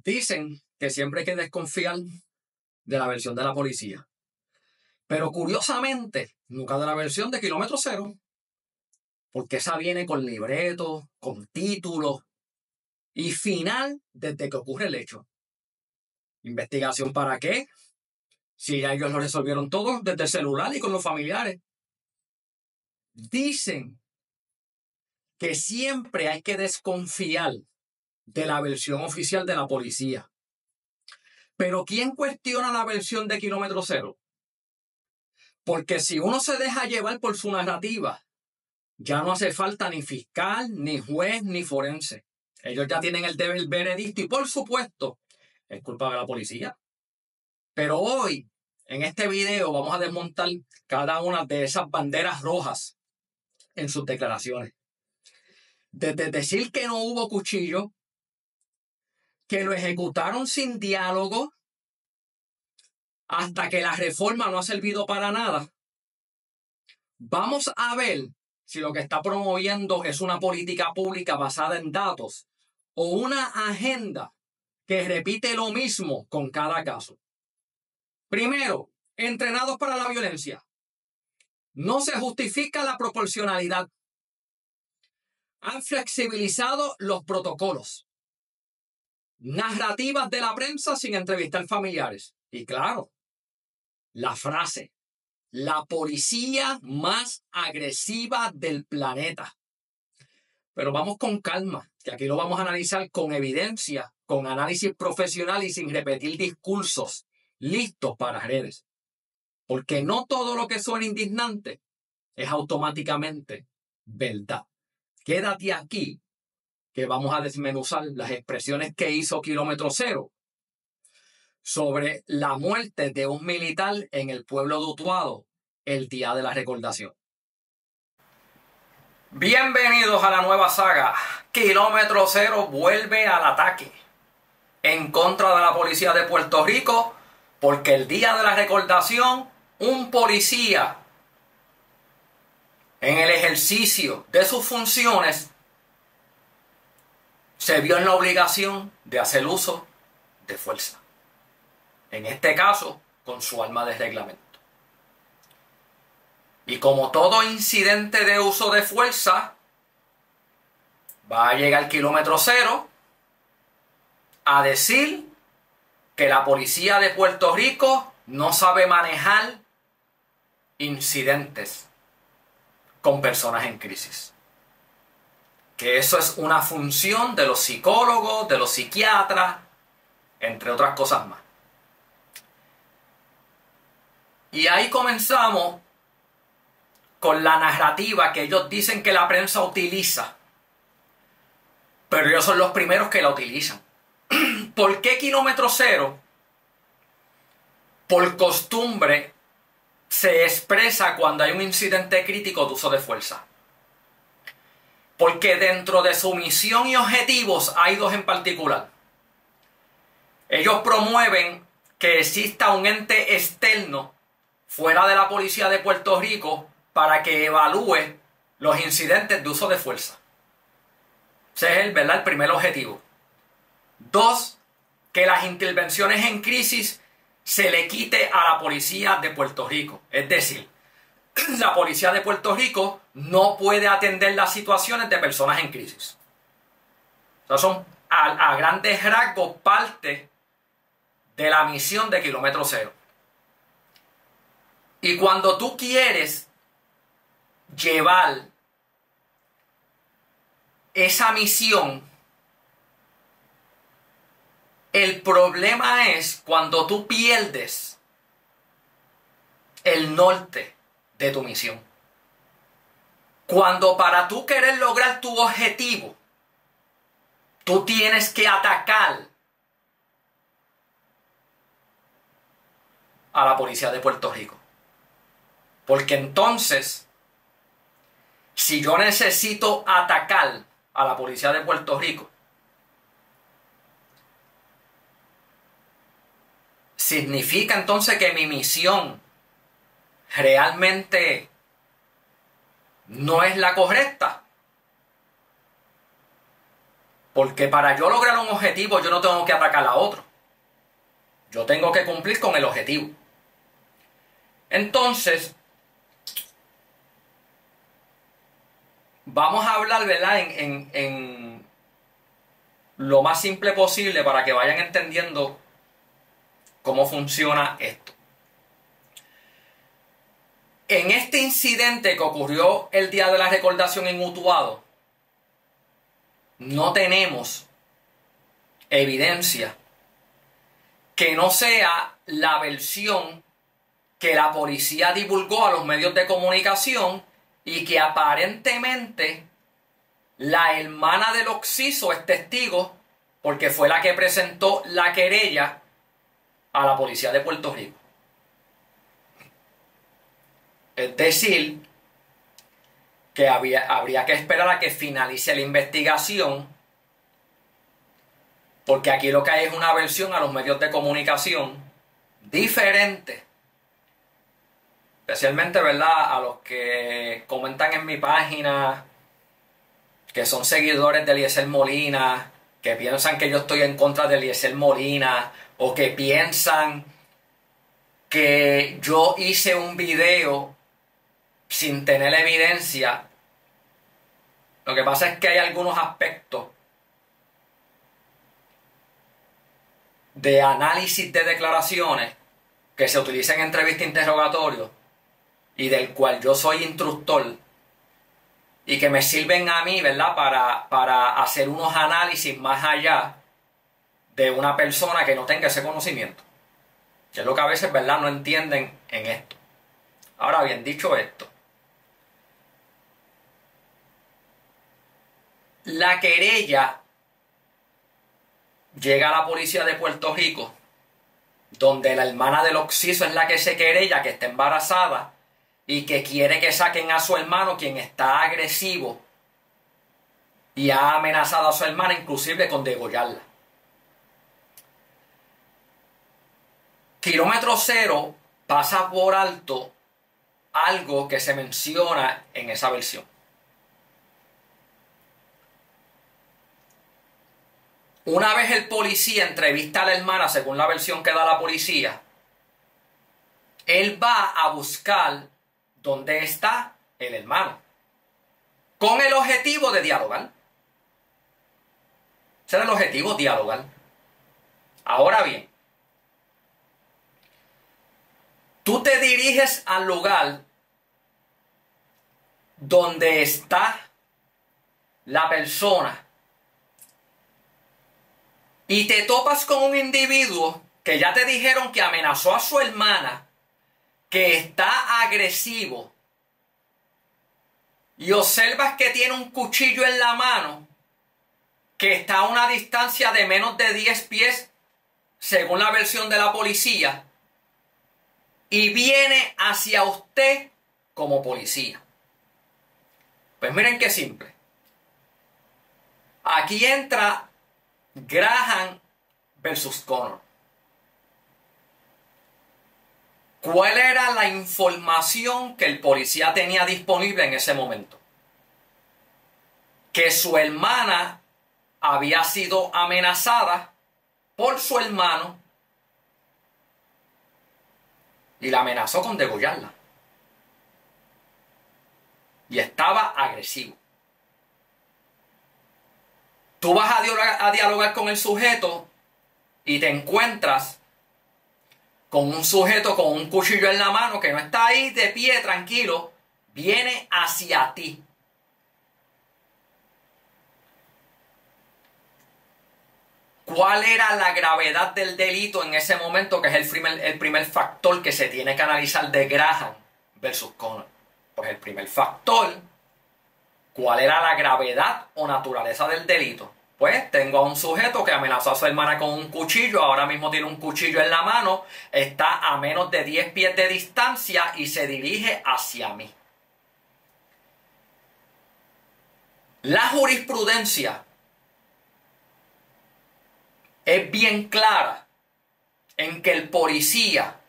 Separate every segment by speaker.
Speaker 1: Dicen que siempre hay que desconfiar de la versión de la policía. Pero curiosamente, nunca de la versión de Kilómetro Cero. Porque esa viene con libreto, con título y final desde que ocurre el hecho. ¿Investigación para qué? Si ya ellos lo resolvieron todo desde el celular y con los familiares. Dicen que siempre hay que desconfiar de la versión oficial de la policía. Pero ¿quién cuestiona la versión de Kilómetro Cero? Porque si uno se deja llevar por su narrativa, ya no hace falta ni fiscal, ni juez, ni forense. Ellos ya tienen el veredicto y, por supuesto, es culpa de la policía. Pero hoy, en este video, vamos a desmontar cada una de esas banderas rojas en sus declaraciones. Desde decir que no hubo cuchillo, que lo ejecutaron sin diálogo, hasta que la reforma no ha servido para nada. Vamos a ver si lo que está promoviendo es una política pública basada en datos o una agenda que repite lo mismo con cada caso. Primero, entrenados para la violencia. No se justifica la proporcionalidad. Han flexibilizado los protocolos. Narrativas de la prensa sin entrevistar familiares. Y claro, la frase: la policía más agresiva del planeta. Pero vamos con calma, que aquí lo vamos a analizar con evidencia, con análisis profesional y sin repetir discursos listos para redes. Porque no todo lo que suena indignante es automáticamente verdad. Quédate aquí, que vamos a desmenuzar las expresiones que hizo Kilómetro Cero sobre la muerte de un militar en el pueblo de Utuado el día de la recordación. Bienvenidos a la nueva saga. Kilómetro Cero vuelve al ataque en contra de la policía de Puerto Rico, porque el día de la recordación un policía, en el ejercicio de sus funciones, se vio en la obligación de hacer uso de fuerza. En este caso, con su arma de reglamento. Y como todo incidente de uso de fuerza, va a llegar Kilómetro Cero a decir que la policía de Puerto Rico no sabe manejar incidentes con personas en crisis. Que eso es una función de los psicólogos, de los psiquiatras, entre otras cosas más. Y ahí comenzamos con la narrativa que ellos dicen que la prensa utiliza. Pero ellos son los primeros que la utilizan. ¿Por qué Kilómetro Cero, por costumbre, se expresa cuando hay un incidente crítico de uso de fuerza? Porque dentro de su misión y objetivos hay dos en particular. Ellos promueven que exista un ente externo fuera de la policía de Puerto Rico para que evalúe los incidentes de uso de fuerza. Ese es el primer objetivo. Dos, que las intervenciones en crisis se le quite a la policía de Puerto Rico. Es decir, la policía de Puerto Rico no puede atender las situaciones de personas en crisis. O sea, son a grandes rasgos parte de la misión de Kilómetro Cero. Y cuando tú quieres llevar esa misión, el problema es cuando tú pierdes el norte de tu misión. Cuando para tú querer lograr tu objetivo, tú tienes que atacar a la policía de Puerto Rico. Porque entonces, si yo necesito atacar a la policía de Puerto Rico, significa entonces que mi misión realmente no es la correcta. Porque para yo lograr un objetivo, yo no tengo que atacar a otro. Yo tengo que cumplir con el objetivo. Entonces, vamos a hablar, ¿verdad? En lo más simple posible para que vayan entendiendo cómo funciona esto. En este incidente que ocurrió el día de la recordación en Utuado, no tenemos evidencia que no sea la versión que la policía divulgó a los medios de comunicación y que aparentemente la hermana del occiso es testigo porque fue la que presentó la querella a la policía de Puerto Rico. Es decir, que habría que esperar a que finalice la investigación, porque aquí lo que hay es una versión a los medios de comunicación diferente, especialmente, ¿verdad?, a los que comentan en mi página, que son seguidores de Eliezer Molina, que piensan que yo estoy en contra de Eliezer Molina, o que piensan que yo hice un video sin tener evidencia. Lo que pasa es que hay algunos aspectos de análisis de declaraciones que se utilizan en entrevista e interrogatorio y del cual yo soy instructor y que me sirven a mí, ¿verdad?, para hacer unos análisis más allá de una persona que no tenga ese conocimiento, que es lo que a veces, ¿verdad?, no entienden en esto. Ahora bien, dicho esto, la querella llega a la policía de Puerto Rico, donde la hermana del occiso es la que se querella, que está embarazada y que quiere que saquen a su hermano, quien está agresivo y ha amenazado a su hermana, inclusive con degollarla. Kilómetro Cero pasa por alto algo que se menciona en esa versión. Una vez el policía entrevista a la hermana, según la versión que da la policía, él va a buscar dónde está el hermano, con el objetivo de dialogar. Ese era el objetivo, dialogar. Ahora bien, tú te diriges al lugar donde está la persona y te topas con un individuo que ya te dijeron que amenazó a su hermana, que está agresivo, y observas que tiene un cuchillo en la mano, que está a una distancia de menos de 10 pies, según la versión de la policía, y viene hacia usted como policía. Pues miren qué simple. Aquí entra Graham versus Connor. ¿Cuál era la información que el policía tenía disponible en ese momento? Que su hermana había sido amenazada por su hermano y la amenazó con degollarla. Y estaba agresivo. Tú vas a dialogar con el sujeto y te encuentras con un sujeto con un cuchillo en la mano que no está ahí de pie tranquilo, viene hacia ti. ¿Cuál era la gravedad del delito en ese momento? Que es el primer factor que se tiene que analizar de Graham versus Connor. Pues el primer factor, ¿cuál era la gravedad o naturaleza del delito? Pues tengo a un sujeto que amenazó a su hermana con un cuchillo, ahora mismo tiene un cuchillo en la mano, está a menos de 10 pies de distancia y se dirige hacia mí. La jurisprudencia es bien clara en que el policía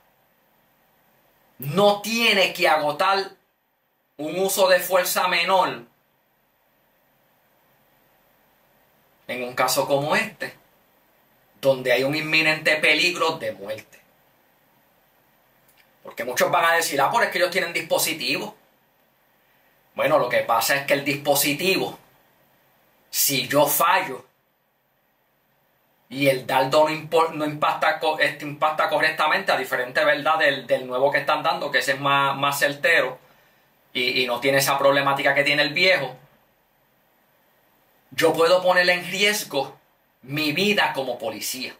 Speaker 1: no tiene que agotar un uso de fuerza menor en un caso como este, donde hay un inminente peligro de muerte. Porque muchos van a decir, pero es que ellos tienen dispositivos. Bueno, lo que pasa es que el dispositivo, si yo fallo y el dardo no impacta correctamente, a diferente, ¿verdad?, del nuevo que están dando, que ese es más certero y no tiene esa problemática que tiene el viejo, yo puedo poner en riesgo mi vida como policía.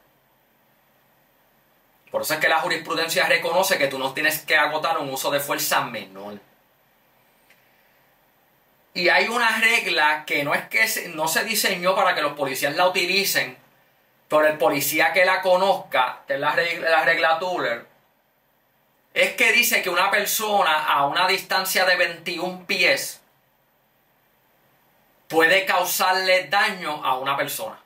Speaker 1: Por eso es que la jurisprudencia reconoce que tú no tienes que agotar un uso de fuerza menor. Y hay una regla que no se diseñó para que los policías la utilicen, pero el policía que la conozca, que es la regla Tuller, es que dice que una persona a una distancia de 21 pies puede causarle daño a una persona.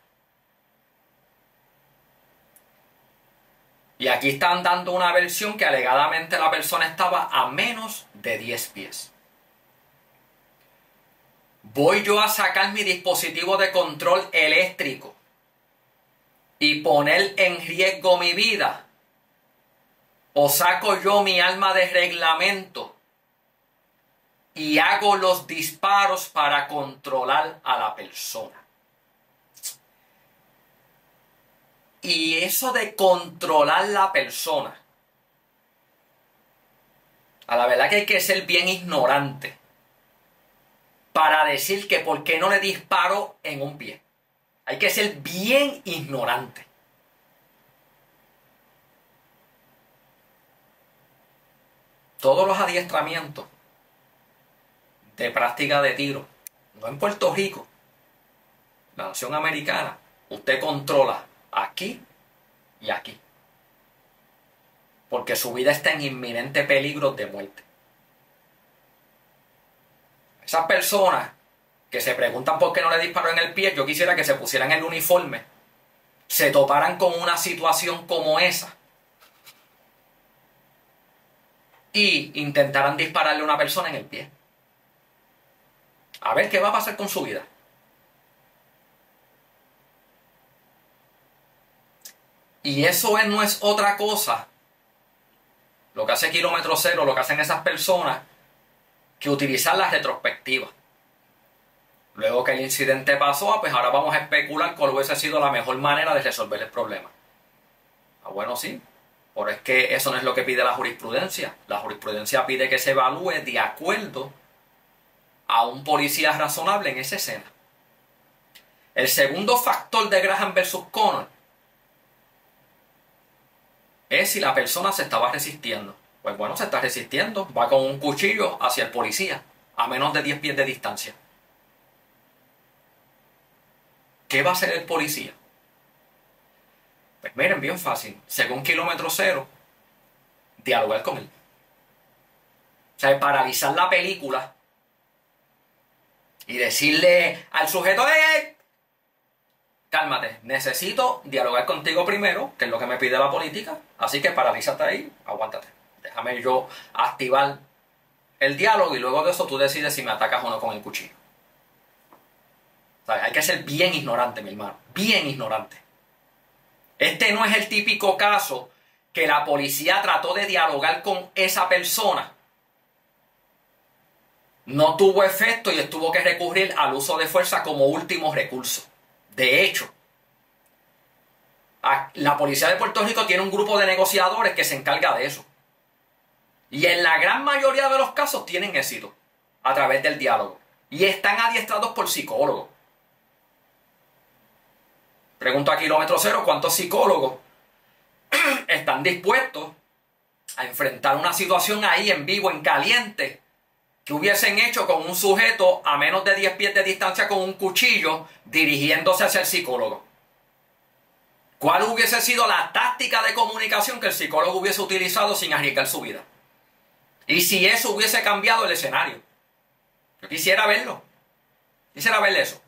Speaker 1: Y aquí están dando una versión que alegadamente la persona estaba a menos de 10 pies. ¿Voy yo a sacar mi dispositivo de control eléctrico y poner en riesgo mi vida? ¿O saco yo mi arma de reglamento y hago los disparos para controlar a la persona? Y eso de controlar la persona, a la verdad que hay que ser bien ignorante para decir que por qué no le disparo en un pie. Hay que ser bien ignorante. Todos los adiestramientos de práctica de tiro, no en Puerto Rico, la nación americana, usted controla aquí y aquí, porque su vida está en inminente peligro de muerte. Esas personas que se preguntan por qué no le disparó en el pie, yo quisiera que se pusieran el uniforme, se toparan con una situación como esa y intentaran dispararle a una persona en el pie. A ver qué va a pasar con su vida. Y eso no es otra cosa, lo que hace Kilómetro Cero, lo que hacen esas personas, que utilizar la retrospectiva. Luego que el incidente pasó, pues ahora vamos a especular cuál hubiese sido la mejor manera de resolver el problema. Bueno, sí, pero es que eso no es lo que pide la jurisprudencia. La jurisprudencia pide que se evalúe de acuerdo a un policía razonable en esa escena. El segundo factor de Graham versus Connor es si la persona se estaba resistiendo. Pues bueno, se está resistiendo, va con un cuchillo hacia el policía, a menos de 10 pies de distancia. ¿Qué va a hacer el policía? Pues miren, bien fácil. Según Kilómetro Cero, dialogar con él. O sea, paralizar la película y decirle al sujeto, ¡hey! Cálmate, necesito dialogar contigo primero, que es lo que me pide la política, así que paralízate ahí, aguántate. Déjame yo activar el diálogo y luego de eso tú decides si me atacas o no con el cuchillo. O sea, hay que ser bien ignorante, mi hermano, bien ignorante. Este no es el típico caso que la policía trató de dialogar con esa persona, no tuvo efecto y tuvo que recurrir al uso de fuerza como último recurso. De hecho, la policía de Puerto Rico tiene un grupo de negociadores que se encarga de eso. Y en la gran mayoría de los casos tienen éxito a través del diálogo. Y están adiestrados por psicólogos. Pregunto a Kilómetro Cero, ¿cuántos psicólogos están dispuestos a enfrentar una situación ahí en vivo, en caliente, que hubiesen hecho con un sujeto a menos de 10 pies de distancia con un cuchillo dirigiéndose hacia el psicólogo? ¿Cuál hubiese sido la táctica de comunicación que el psicólogo hubiese utilizado sin arriesgar su vida? Y si eso hubiese cambiado el escenario. Yo quisiera verlo. Quisiera ver eso.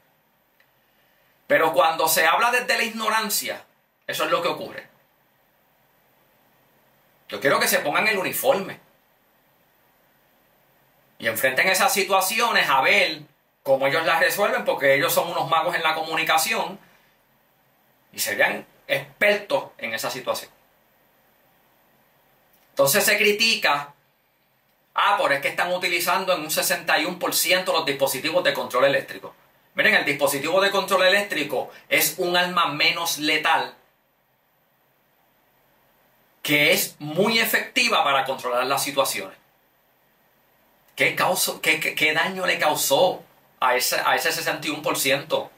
Speaker 1: Pero cuando se habla desde la ignorancia, eso es lo que ocurre. Yo quiero que se pongan el uniforme y enfrenten esas situaciones a ver cómo ellos la resuelven, porque ellos son unos magos en la comunicación y serían expertos en esa situación. Entonces se critica, pero es que están utilizando en un 61% los dispositivos de control eléctrico. Miren, el dispositivo de control eléctrico es un arma menos letal que es muy efectiva para controlar las situaciones. ¿Qué daño le causó a ese 61%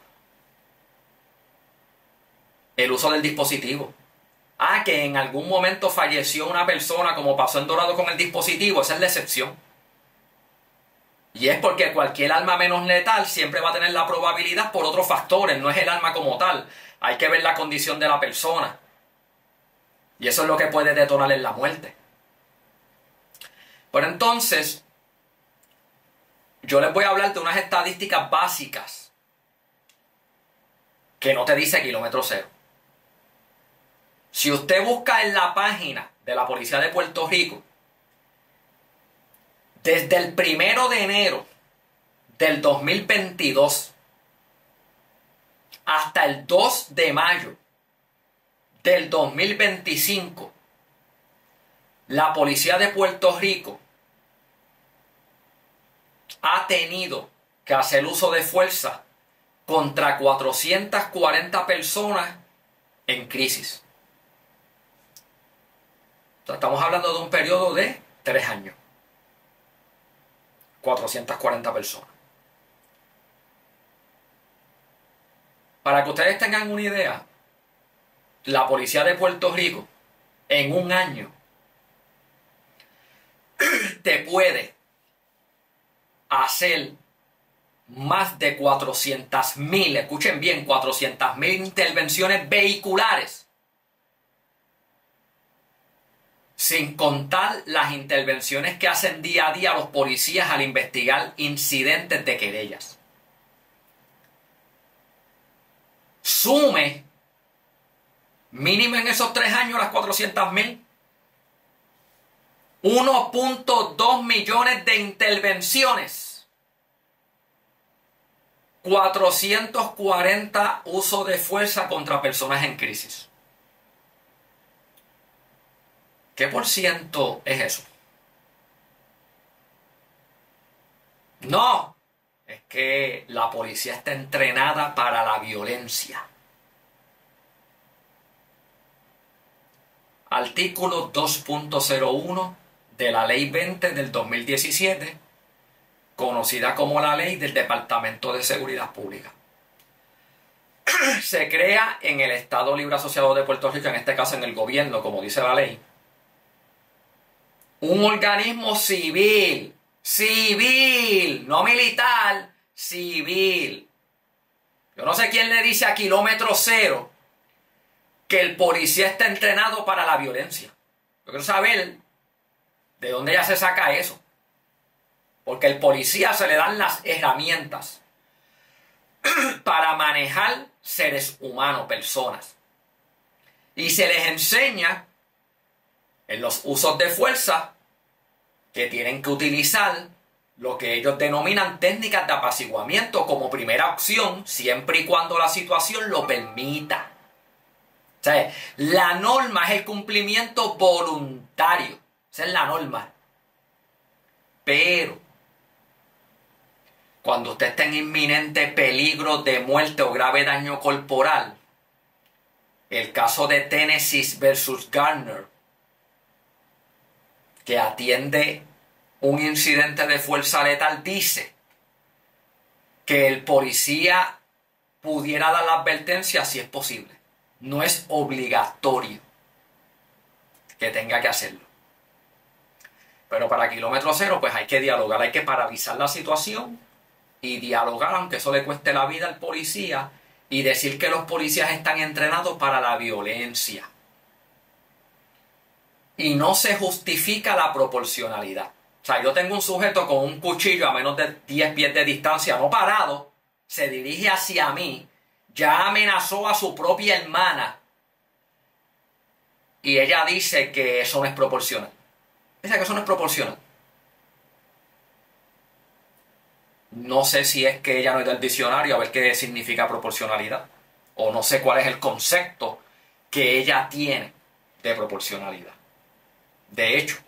Speaker 1: el uso del dispositivo? Que en algún momento falleció una persona, como pasó en Dorado con el dispositivo. Esa es la excepción. Y es porque cualquier arma menos letal siempre va a tener la probabilidad por otros factores, no es el arma como tal. Hay que ver la condición de la persona. Y eso es lo que puede detonarle la muerte. Pero entonces, yo les voy a hablar de unas estadísticas básicas que no te dice kilómetro cero. Si usted busca en la página de la Policía de Puerto Rico, desde el 1 de enero del 2022 hasta el 2 de mayo del 2025, la Policía de Puerto Rico ha tenido que hacer uso de fuerza contra 440 personas en crisis. O sea, estamos hablando de un periodo de 3 años. 440 personas. Para que ustedes tengan una idea, la Policía de Puerto Rico en un año te puede hacer más de 400.000, escuchen bien, 400.000 intervenciones vehiculares, sin contar las intervenciones que hacen día a día los policías al investigar incidentes de querellas. Sume mínimo en esos 3 años las 400.000. 1.2 millones de intervenciones. 440 usos de fuerza contra personas en crisis. ¿Qué por ciento es eso? No, es que la policía está entrenada para la violencia. Artículo 2.01 de la Ley 20 del 2017, conocida como la Ley del Departamento de Seguridad Pública. Se crea en el Estado Libre Asociado de Puerto Rico, en este caso en el gobierno, como dice la ley, un organismo civil, no militar, civil. Yo no sé quién le dice a kilómetro cero que el policía está entrenado para la violencia. Yo quiero saber de dónde ya se saca eso. Porque al policía se le dan las herramientas para manejar seres humanos, personas. Y se les enseña en los usos de fuerza que tienen que utilizar lo que ellos denominan técnicas de apaciguamiento como primera opción, siempre y cuando la situación lo permita. O sea, la norma es el cumplimiento voluntario. Esa es la norma. Pero cuando usted está en inminente peligro de muerte o grave daño corporal, el caso de Tennessee versus Garner, que atiende un incidente de fuerza letal, dice que el policía pudiera dar la advertencia si es posible. No es obligatorio que tenga que hacerlo. Pero para kilómetro cero, pues hay que dialogar, hay que paralizar la situación y dialogar, aunque eso le cueste la vida al policía, y decir que los policías están entrenados para la violencia. Y no se justifica la proporcionalidad. O sea, yo tengo un sujeto con un cuchillo a menos de 10 pies de distancia, no parado, se dirige hacia mí, ya amenazó a su propia hermana, y ella dice que eso no es proporcional. Dice que eso no es proporcional. No sé si es que ella no ha ido al diccionario a ver qué significa proporcionalidad. O no sé cuál es el concepto que ella tiene de proporcionalidad. De hecho,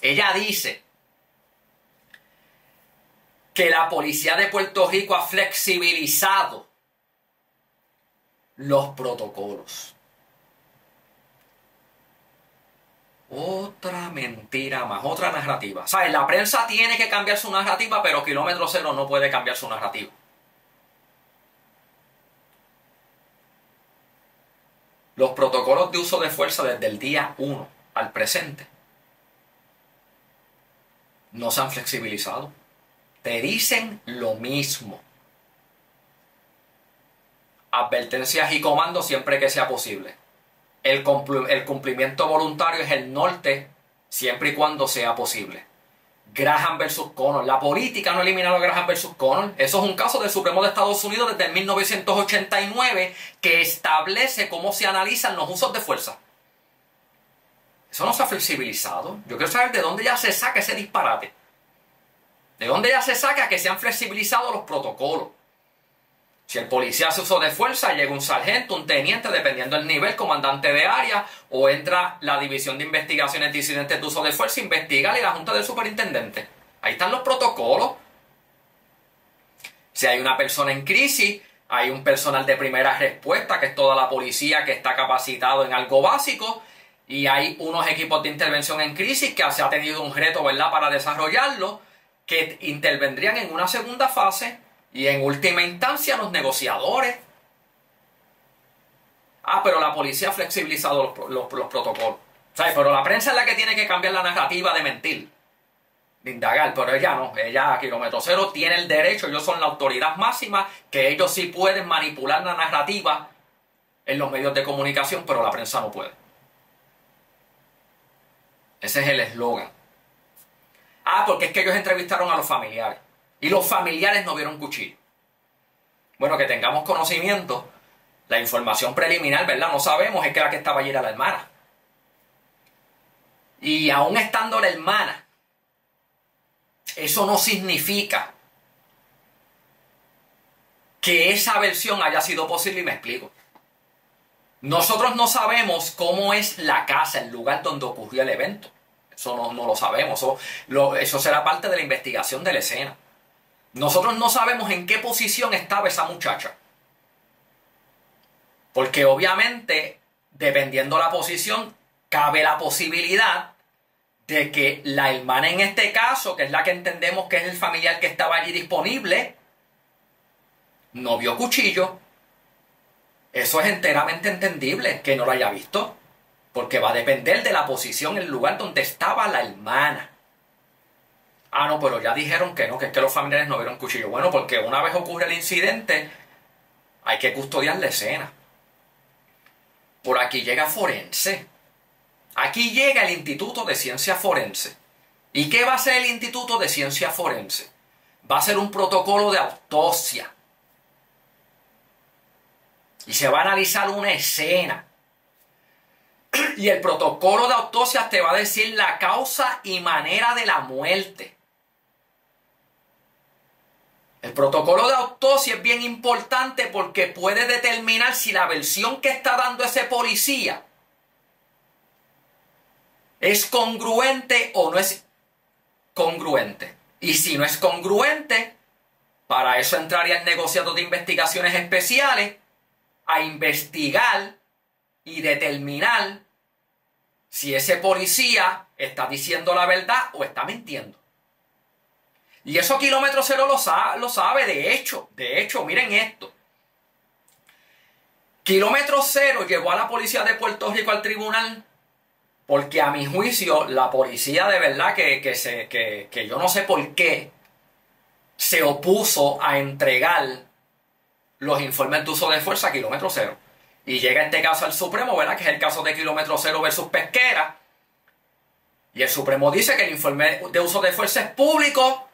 Speaker 1: ella dice que la policía de Puerto Rico ha flexibilizado los protocolos. Otra mentira más, otra narrativa. ¿Sabes? La prensa tiene que cambiar su narrativa, pero Kilómetro Cero no puede cambiar su narrativa. Los protocolos de uso de fuerza desde el día 1 al presente no se han flexibilizado. Te dicen lo mismo. Advertencias y comandos siempre que sea posible. El cumplimiento voluntario es el norte siempre y cuando sea posible. Graham versus Connor. La política no eliminó a Graham versus Connor. Eso es un caso del Supremo de Estados Unidos desde 1989 que establece cómo se analizan los usos de fuerza. Eso no se ha flexibilizado. Yo quiero saber de dónde ya se saca ese disparate. ¿De dónde ya se saca que se han flexibilizado los protocolos? Si el policía hace uso de fuerza, llega un sargento, un teniente, dependiendo del nivel, comandante de área, o entra la División de Investigaciones de Incidentes de Uso de Fuerza, investiga y la Junta del Superintendente. Ahí están los protocolos. Si hay una persona en crisis, hay un personal de primera respuesta, que es toda la policía que está capacitado en algo básico, y hay unos equipos de intervención en crisis que se ha tenido un reto, ¿verdad?, para desarrollarlo, que intervendrían en una segunda fase. Y en última instancia los negociadores. Pero la policía ha flexibilizado los protocolos. ¿Sabes? Pero la prensa es la que tiene que cambiar la narrativa de mentir, de indagar. Pero ella no. Ella, Kilómetro Cero, tiene el derecho. Ellos son la autoridad máxima. Que ellos sí pueden manipular la narrativa en los medios de comunicación, pero la prensa no puede. Ese es el eslogan. Porque es que ellos entrevistaron a los familiares. Y los familiares no vieron cuchillo. Bueno, que tengamos conocimiento, la información preliminar, ¿verdad? No sabemos, es que la que estaba allí era la hermana. Y aún estando la hermana, eso no significa que esa versión haya sido posible, y me explico. Nosotros no sabemos cómo es la casa, el lugar donde ocurrió el evento. Eso no lo sabemos. Eso será parte de la investigación de la escena. Nosotros no sabemos en qué posición estaba esa muchacha. Porque obviamente, dependiendo la posición, cabe la posibilidad de que la hermana en este caso, que es la que entendemos que es el familiar que estaba allí disponible, no vio cuchillo. Eso es enteramente entendible que no lo haya visto. Porque va a depender de la posición, el lugar donde estaba la hermana. No, pero ya dijeron que no, que es que los familiares no vieron cuchillo. Bueno, porque una vez ocurre el incidente, hay que custodiar la escena. Por aquí llega forense. Aquí llega el Instituto de Ciencia Forense. ¿Y qué va a hacer el Instituto de Ciencia Forense? Va a ser un protocolo de autopsia. Y se va a analizar una escena. Y el protocolo de autopsia te va a decir la causa y manera de la muerte. El protocolo de autopsia es bien importante porque puede determinar si la versión que está dando ese policía es congruente o no es congruente. Y si no es congruente, para eso entraría el negociado de investigaciones especiales a investigar y determinar si ese policía está diciendo la verdad o está mintiendo. Y eso Kilómetro Cero lo sabe, de hecho, miren esto. Kilómetro Cero llevó a la policía de Puerto Rico al tribunal porque a mi juicio la policía de verdad que yo no sé por qué se opuso a entregar los informes de uso de fuerza a Kilómetro Cero. Y llega este caso al Supremo, ¿verdad? Que es el caso de Kilómetro Cero versus Pesquera. Y el Supremo dice que el informe de uso de fuerza es público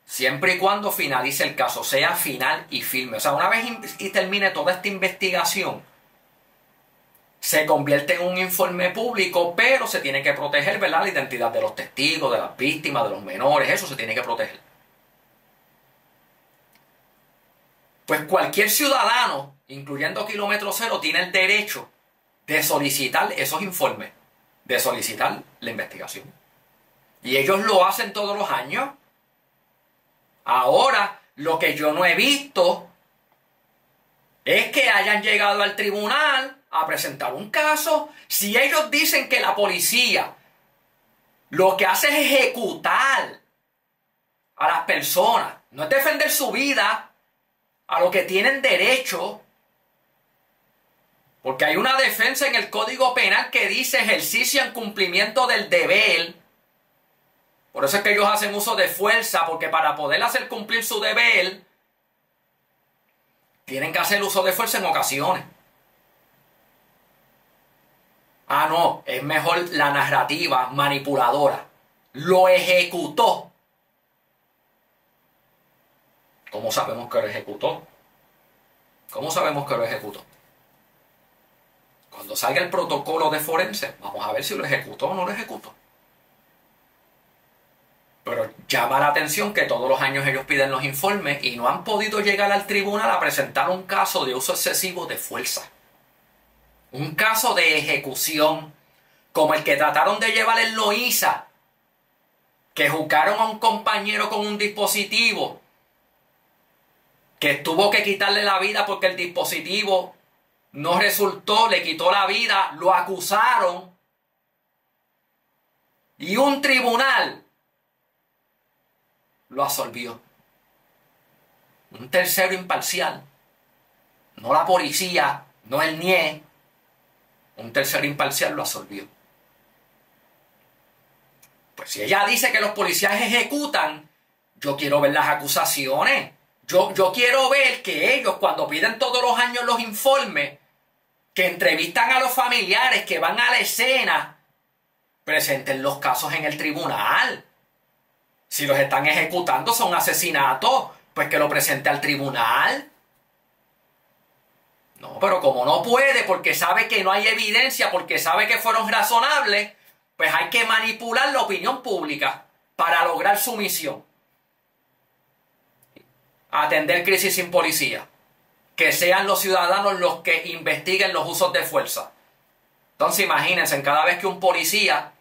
Speaker 1: siempre y cuando finalice el caso, sea final y firme. O sea, una vez y termine toda esta investigación, se convierte en un informe público, pero se tiene que proteger, ¿verdad?, la identidad de los testigos, de las víctimas, de los menores, eso se tiene que proteger. Pues cualquier ciudadano, incluyendo Kilómetro Cero, tiene el derecho de solicitar esos informes, de solicitar la investigación. Y ellos lo hacen todos los años. Ahora, lo que yo no he visto es que hayan llegado al tribunal a presentar un caso. Si ellos dicen que la policía lo que hace es ejecutar a las personas, no es defender su vida, a lo que tienen derecho, porque hay una defensa en el Código Penal que dice ejercicio en cumplimiento del deber. Por eso es que ellos hacen uso de fuerza, porque para poder hacer cumplir su deber, tienen que hacer uso de fuerza en ocasiones. Ah, no, es mejor la narrativa manipuladora. Lo ejecutó. ¿Cómo sabemos que lo ejecutó? ¿Cómo sabemos que lo ejecutó? Cuando salga el protocolo de forense, vamos a ver si lo ejecutó o no lo ejecutó. Pero llama la atención que todos los años ellos piden los informes y no han podido llegar al tribunal a presentar un caso de uso excesivo de fuerza. Un caso de ejecución, como el que trataron de llevar en Loíza, que juzgaron a un compañero con un dispositivo, que tuvo que quitarle la vida porque el dispositivo no resultó, le quitó la vida, lo acusaron, y un tribunal lo absolvió. Un tercero imparcial, no la policía, no el NIE, un tercero imparcial lo absolvió. Pues si ella dice que los policías ejecutan, yo quiero ver las acusaciones. Yo quiero ver que ellos, cuando piden todos los años los informes, que entrevistan a los familiares, que van a la escena, presenten los casos en el tribunal. Si los están ejecutando, son asesinatos, pues que lo presente al tribunal. No, pero como no puede, porque sabe que no hay evidencia, porque sabe que fueron razonables, pues hay que manipular la opinión pública para lograr su misión. Atender crisis sin policía. Que sean los ciudadanos los que investiguen los usos de fuerza. Entonces imagínense, cada vez que un policía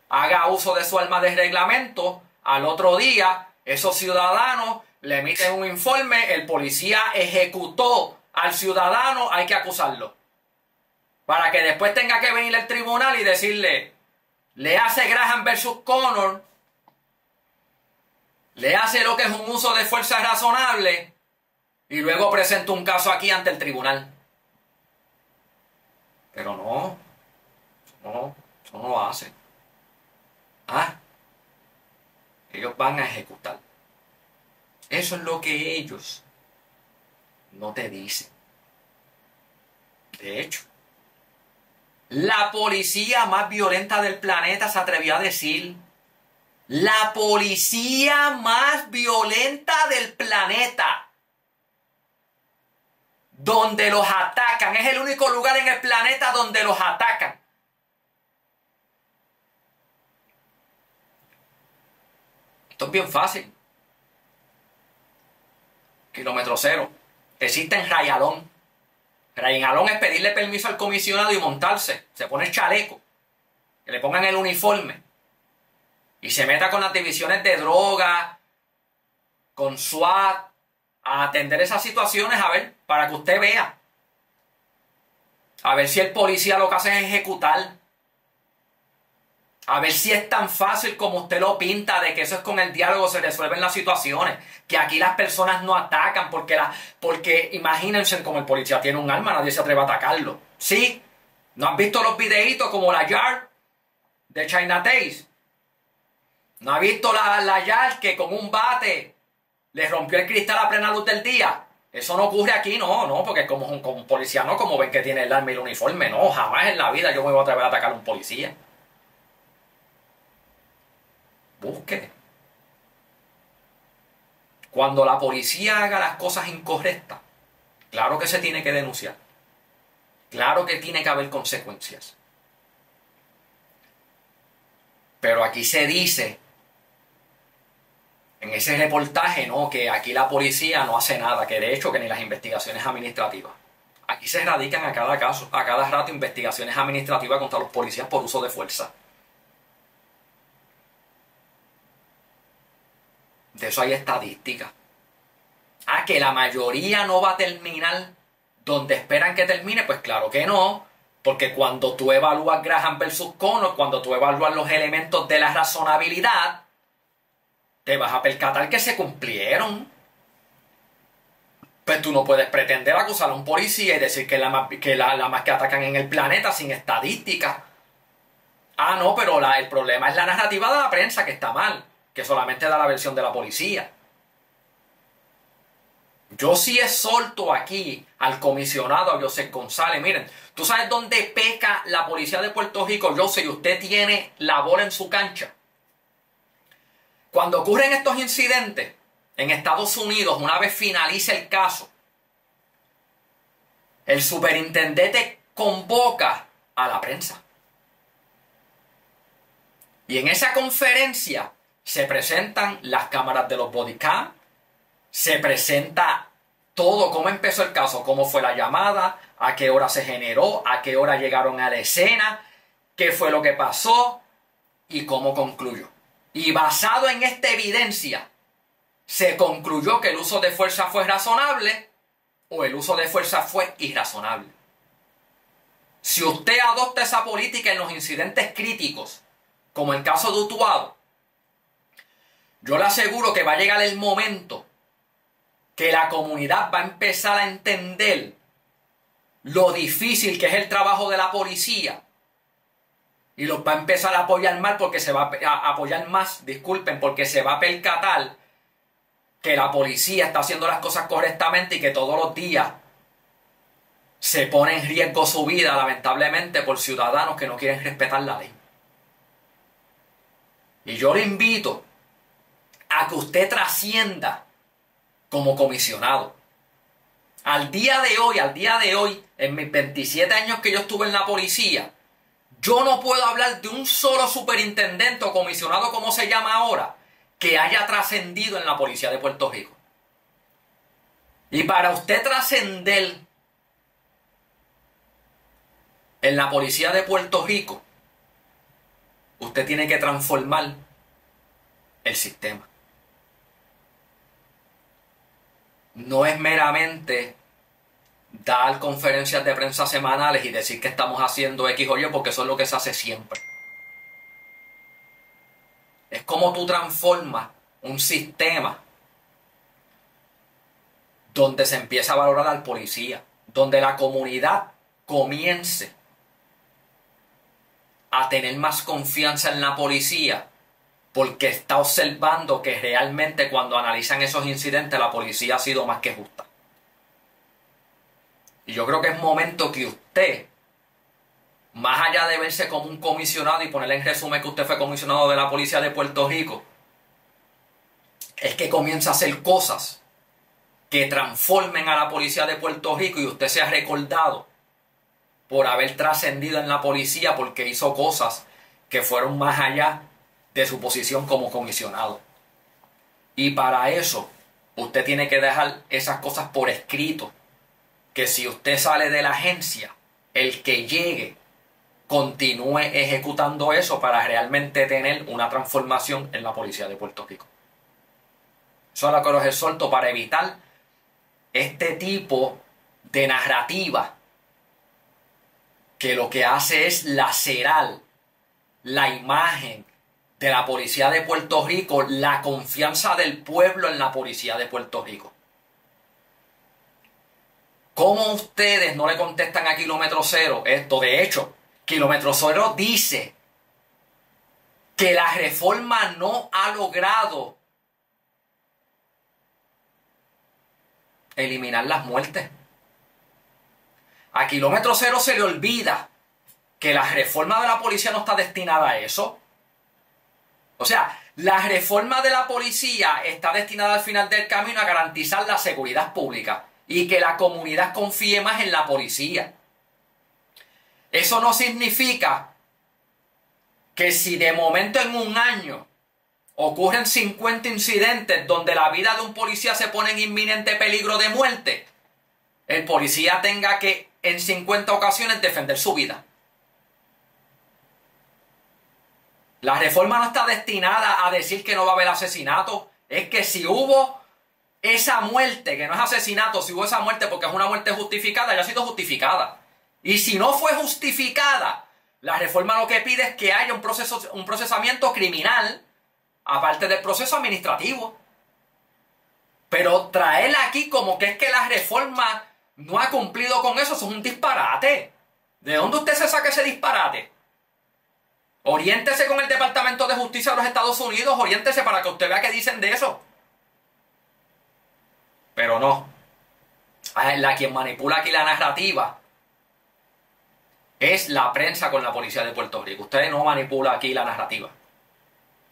Speaker 1: haga uso de su arma de reglamento, al otro día esos ciudadanos le emiten un informe, el policía ejecutó al ciudadano, hay que acusarlo. Para que después tenga que venir al tribunal y decirle, le hace Graham versus Connor, le hace lo que es un uso de fuerza razonable y luego presenta un caso aquí ante el tribunal. Pero no, eso no lo hace. Ellos van a ejecutar. Eso es lo que ellos no te dicen. De hecho, la policía más violenta del planeta se atrevió a decir, la policía más violenta del planeta, donde los atacan, es el único lugar en el planeta donde los atacan. Esto es bien fácil. Kilómetro Cero. Existe en Rayalón. Rayalón es pedirle permiso al comisionado y montarse. Se pone el chaleco. Que le pongan el uniforme. Y se meta con las divisiones de droga, con SWAT, a atender esas situaciones, a ver, para que usted vea. A ver si el policía lo que hace es ejecutar. A ver si es tan fácil como usted lo pinta, de que eso es con el diálogo se resuelven las situaciones. Que aquí las personas no atacan porque imagínense, como el policía tiene un arma, nadie se atreve a atacarlo. ¿Sí? ¿No has visto los videitos como la Yard de China Taste? ¿No has visto la Yard que con un bate le rompió el cristal a plena luz del día? Eso no ocurre aquí, no, porque como un policía no, como ven que tiene el arma y el uniforme, no, jamás en la vida yo me voy a atrever a atacar a un policía. Busque. Cuando la policía haga las cosas incorrectas, claro que se tiene que denunciar. Claro que tiene que haber consecuencias. Pero aquí se dice, en ese reportaje, ¿no? Que aquí la policía no hace nada, que de hecho que ni las investigaciones administrativas. Aquí se radican a cada caso, a cada rato investigaciones administrativas contra los policías por uso de fuerza. De eso hay estadísticas. Que la mayoría no va a terminar donde esperan que termine, pues claro que no. Porque cuando tú evalúas Graham versus Connor, cuando tú evalúas los elementos de la razonabilidad, te vas a percatar que se cumplieron. Pues tú no puedes pretender acusar a un policía y decir que es la más que atacan en el planeta sin estadística. No, pero el problema es la narrativa de la prensa, que está mal, que solamente da la versión de la policía. Yo sí exhorto aquí al comisionado Joseph González. Miren, ¿tú sabes dónde peca la policía de Puerto Rico, Joseph, y usted tiene la bola en su cancha? Cuando ocurren estos incidentes en Estados Unidos, una vez finalice el caso, el superintendente convoca a la prensa. Y en esa conferencia se presentan las cámaras de los bodycam, se presenta todo, cómo empezó el caso, cómo fue la llamada, a qué hora se generó, a qué hora llegaron a la escena, qué fue lo que pasó y cómo concluyó. Y basado en esta evidencia, se concluyó que el uso de fuerza fue razonable o el uso de fuerza fue irrazonable. Si usted adopta esa política en los incidentes críticos, como el caso de Utuado, yo le aseguro que va a llegar el momento que la comunidad va a empezar a entender lo difícil que es el trabajo de la policía y los va a empezar a apoyar más porque se va porque se va a percatar que la policía está haciendo las cosas correctamente y que todos los días se pone en riesgo su vida, lamentablemente, por ciudadanos que no quieren respetar la ley. Y yo le invito a que usted trascienda como comisionado. Al día de hoy, en mis 27 años que yo estuve en la policía, yo no puedo hablar de un solo superintendente o comisionado, como se llama ahora, que haya trascendido en la policía de Puerto Rico. Y para usted trascender en la policía de Puerto Rico, usted tiene que transformar el sistema. No es meramente dar conferencias de prensa semanales y decir que estamos haciendo X o Y, porque eso es lo que se hace siempre. Es como tú transformas un sistema donde se empieza a valorar al policía, donde la comunidad comience a tener más confianza en la policía, porque está observando que realmente cuando analizan esos incidentes la policía ha sido más que justa. Y yo creo que es momento que usted, más allá de verse como un comisionado y ponerle en resumen que usted fue comisionado de la policía de Puerto Rico, es que comience a hacer cosas que transformen a la policía de Puerto Rico y usted sea recordado por haber trascendido en la policía porque hizo cosas que fueron más allá de su posición como comisionado. Y para eso, usted tiene que dejar esas cosas por escrito, que si usted sale de la agencia, el que llegue continúe ejecutando eso para realmente tener una transformación en la policía de Puerto Rico. Eso es lo que los exhorto para evitar este tipo de narrativa que lo que hace es lacerar la imagen de la policía de Puerto Rico, la confianza del pueblo en la policía de Puerto Rico. ¿Cómo ustedes no le contestan a Kilómetro Cero esto? De hecho, Kilómetro Cero dice que la reforma no ha logrado eliminar las muertes. A Kilómetro Cero se le olvida que la reforma de la policía no está destinada a eso. O sea, la reforma de la policía está destinada al final del camino a garantizar la seguridad pública y que la comunidad confíe más en la policía. Eso no significa que si de momento en un año ocurren 50 incidentes donde la vida de un policía se pone en inminente peligro de muerte, el policía tenga que en 50 ocasiones defender su vida. La reforma no está destinada a decir que no va a haber asesinato. Es que si hubo esa muerte, que no es asesinato, si hubo esa muerte porque es una muerte justificada, ya ha sido justificada. Y si no fue justificada, la reforma lo que pide es que haya un procesamiento criminal, aparte del proceso administrativo. Pero traer aquí como que es que la reforma no ha cumplido con eso es un disparate. ¿De dónde usted se saca ese disparate? Oriéntese con el Departamento de Justicia de los Estados Unidos, oriéntese para que usted vea qué dicen de eso. Pero no. Quien manipula aquí la narrativa es la prensa con la policía de Puerto Rico. Usted no manipula aquí la narrativa.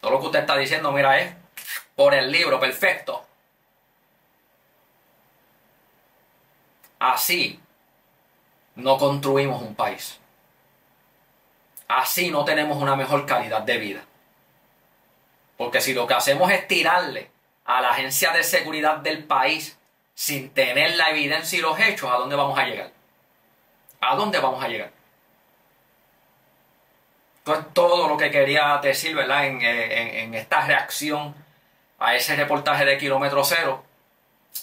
Speaker 1: Todo lo que usted está diciendo, mira, es por el libro, perfecto. Así no construimos un país. Así no tenemos una mejor calidad de vida. Porque si lo que hacemos es tirarle a la agencia de seguridad del país sin tener la evidencia y los hechos, ¿a dónde vamos a llegar? ¿A dónde vamos a llegar? Esto es todo lo que quería decir, ¿verdad? En esta reacción a ese reportaje de Kilómetro Cero.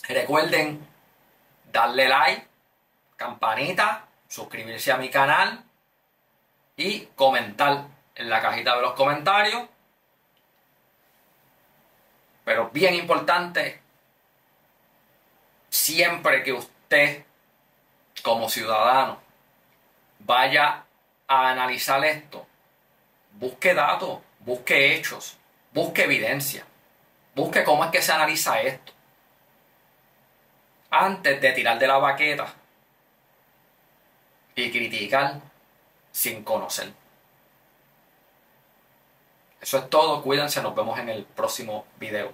Speaker 1: Recuerden darle like, campanita, suscribirse a mi canal y comentar en la cajita de los comentarios. Pero bien importante, siempre que usted como ciudadano vaya a analizar esto, busque datos, busque hechos, busque evidencia, busque cómo es que se analiza esto antes de tirar de la baqueta y criticar sin conocer. Eso es todo, cuídense, nos vemos en el próximo video.